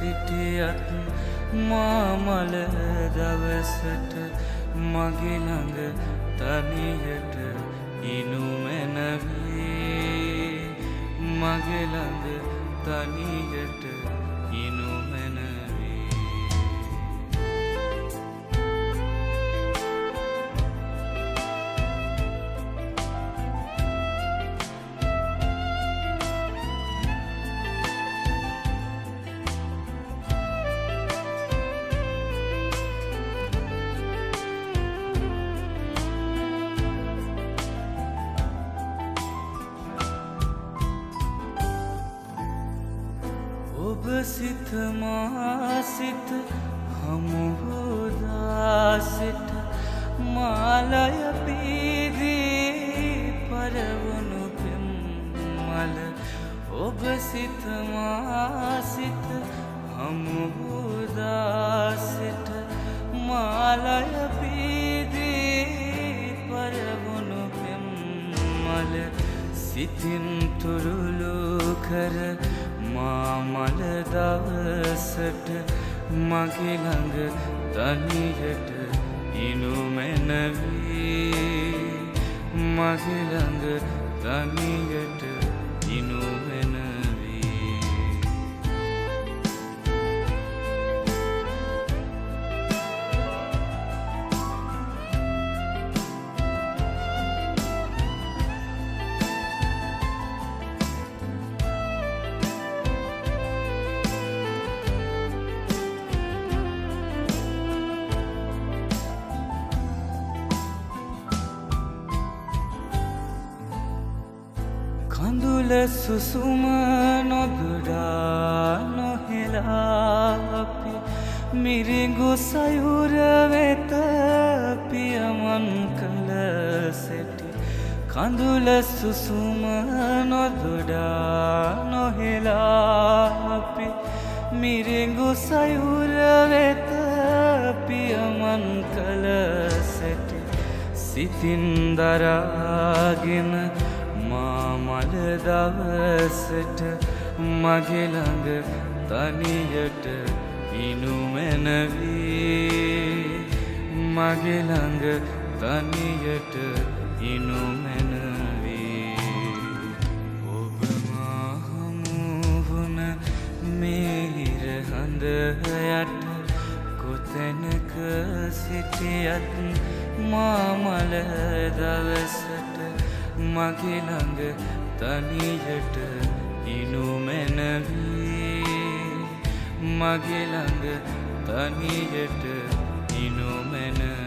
සිටියත් මාමල දවසට මගේ ළඟ තනියට ඉනුමැනවේ මගේ ළඟ තනියට ඉනුමැනවේ ඔබ සිත මා සිත හමුවුදා සිට මාලය පීදී පරවුණු පෙම්මල ඔබ සිත මා සිත හමුවුදා සිට මාලය පීදී පරවුණු පෙම්මල සිතින් තුරුළු කර මාමල දවසට මගේ ළඟ තනියට ඉනුමැනවේ මගේ ළඟ තනියට ඉනුමැනවේ කඳුල සුසුම නොදුඩා නොහෙලා අපි මිරිඟු සයුර වෙත පියමන් කළ සෙටි කඳුල සුසුම නොදුඩා නොහෙලා අපි මිරිඟු සයුර වෙත පියමන් කළ සෙටි සිතින් දරාගෙන මාමල දවසට මගේ ළඟ තනියට ඉනුමැනවේ මගේ ළඟ තනියට ඉනුමැනවේ ඔබ මා හමු වුණ මේ හිර හඳ යට කොතැනක සිටියත් මාමල දවසට මගේ ළඟ තනියට ඉනුමැනවේ මගේ ළඟ තනියට ඉනුමැනවේ